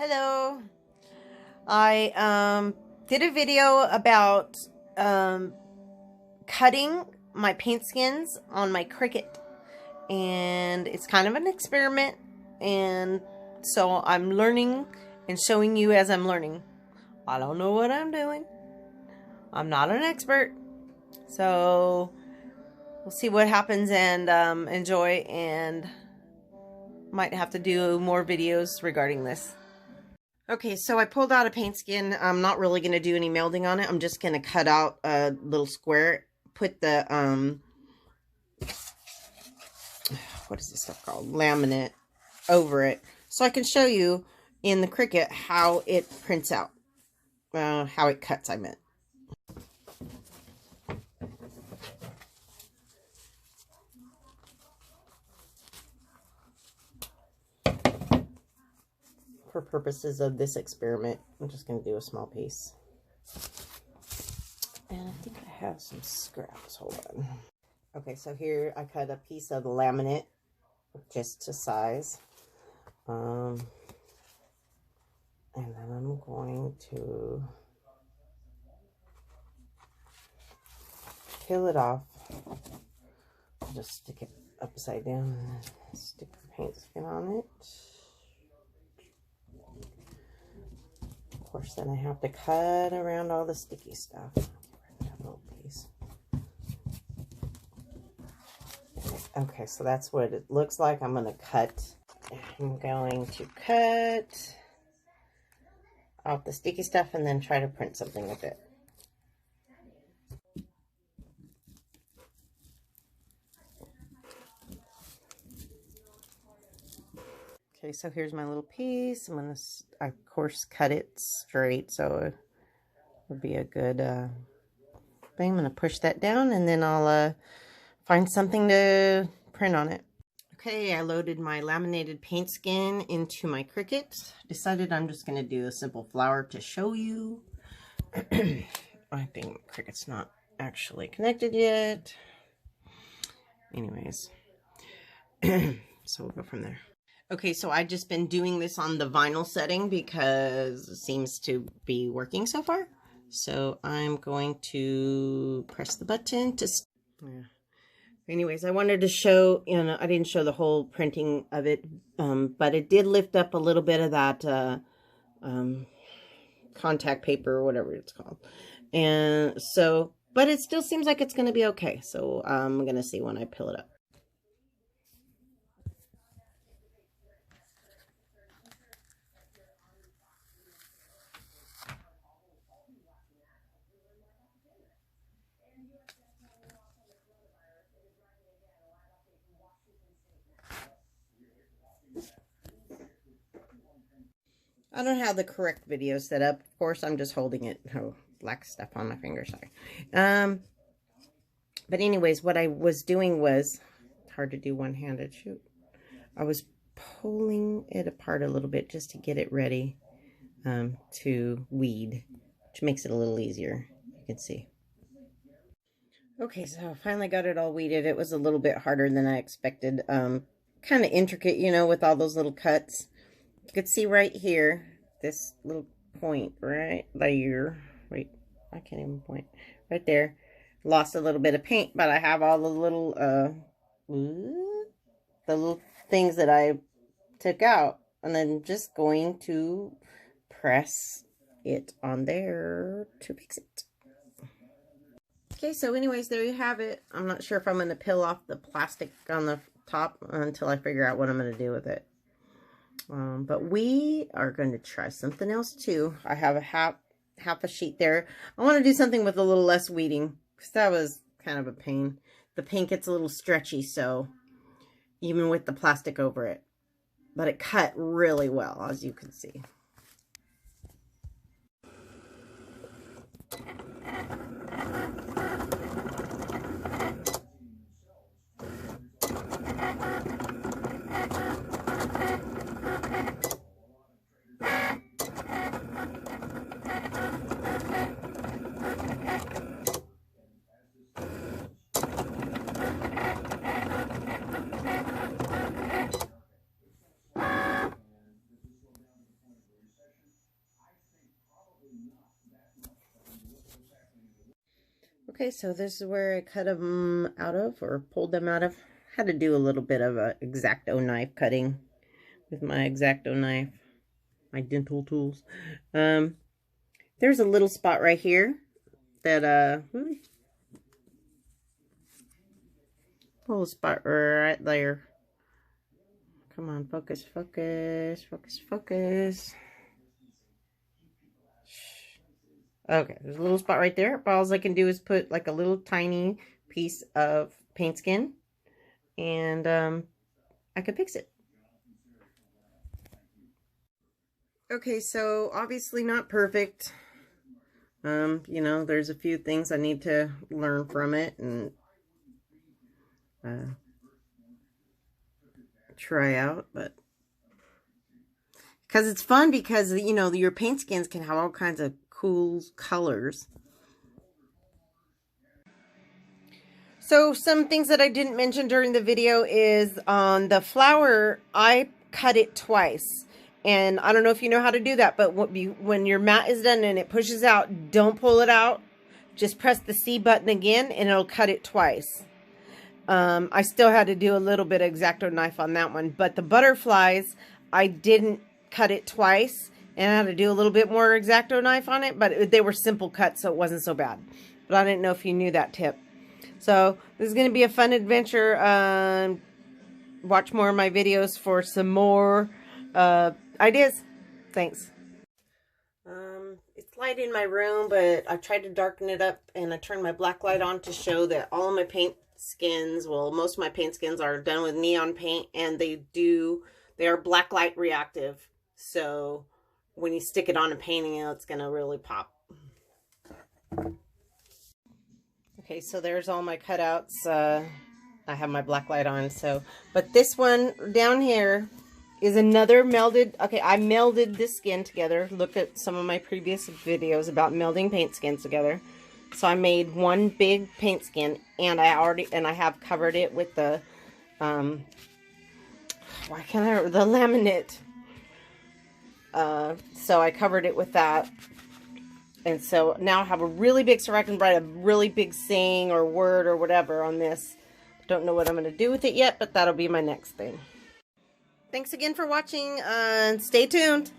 Hello. I did a video about cutting my paint skins on my Cricut, and it's kind of an experiment, and so I'm learning and showing you as I'm learning. I don't know what I'm doing. I'm not an expert, so we'll see what happens and enjoy, and might have to do more videos regarding this. Okay, so I pulled out a paint skin. I'm not really going to do any melding on it. I'm just going to cut out a little square, put the, what is this stuff called? Laminate over it. So I can show you in the Cricut how it prints out, how it cuts, I meant. For purposes of this experiment, I'm just going to do a small piece. And I think I have some scraps. Hold on. Okay, so here I cut a piece of the laminate just to size. And then I'm going to peel it off. I'll just stick it upside down and stick the paint skin on it. Of course, then I have to cut around all the sticky stuff. Get rid of that little piece. Okay, so that's what it looks like. I'm going to cut off the sticky stuff and then try to print something with it. Okay, so here's my little piece. I'm going to, of course, cut it straight, so it would be a good thing. I'm going to push that down, and then I'll find something to print on it. Okay, I loaded my laminated paint skin into my Cricut. Decided I'm just going to do a simple flower to show you. I think Cricut's not actually connected yet. Anyways, so we'll go from there. Okay, so I've just been doing this on the vinyl setting because it seems to be working so far. So I'm going to press the button to... Yeah. Anyways, I wanted to show, I didn't show the whole printing of it, but it did lift up a little bit of that contact paper or whatever it's called. And so, but it still seems like it's going to be okay. So I'm going to see when I peel it up. I don't have the correct video set up. Of course, I'm just holding it. Oh, black stuff on my finger, sorry. But anyways, what I was doing was, hard to do one-handed, shoot. I was pulling it apart a little bit just to get it ready to weed, which makes it a little easier, you can see. Okay, so I finally got it all weeded. It was a little bit harder than I expected. Kind of intricate, with all those little cuts. You could see right here, this little point right there. Wait, I can't even point. Right there. Lost a little bit of paint, but I have all the little things that I took out. And then just going to press it on there to fix it. Okay, so anyways, there you have it. I'm not sure if I'm going to peel off the plastic on the top until I figure out what I'm going to do with it. But we are going to try something else too. I have a half a sheet there. I want to do something with a little less weeding, because that was kind of a pain. The paint gets a little stretchy, so even with the plastic over it. But it cut really well, as you can see. Okay, so this is where I cut them out of, or pulled them out of. Had to do a little bit of a X-Acto knife cutting with my X-Acto knife, my dental tools. There's a little spot right here that little spot right there. Come on, focus, focus, focus, focus. Okay, there's a little spot right there. But all I can do is put like a little tiny piece of paint skin, and I can fix it. Okay, so obviously not perfect. You know, there's a few things I need to learn from it and try out, but because it's fun, because you know your paint skins can have all kinds of cool colors. So some things that I didn't mention during the video is on the flower, I cut it twice. And I don't know if you know how to do that, but when your mat is done and it pushes out, don't pull it out. Just press the C button again and it'll cut it twice. I still had to do a little bit of X-Acto knife on that one. But the butterflies, I didn't cut it twice. And I had to do a little bit more X-Acto knife on it. But they were simple cuts, so it wasn't so bad. But I didn't know if you knew that tip. So this is going to be a fun adventure. Watch more of my videos for some more ideas. Thanks. It's light in my room, but I tried to darken it up, and I turned my black light on to show that all of my paint skins, well, most of my paint skins are done with neon paint, and they are black light reactive. So when you stick it on a painting, it's going to really pop. Okay, so there's all my cutouts. I have my black light on, so, but this one down here is another melded. Okay, I melded this skin together. Look at some of my previous videos about melding paint skins together. So I made one big paint skin, and I have covered it with the the laminate. So I covered it with that. And so now I have a really big, so I can write a really big saying or word or whatever on this. Don't know what I'm going to do with it yet, but that'll be my next thing. Thanks again for watching, and stay tuned.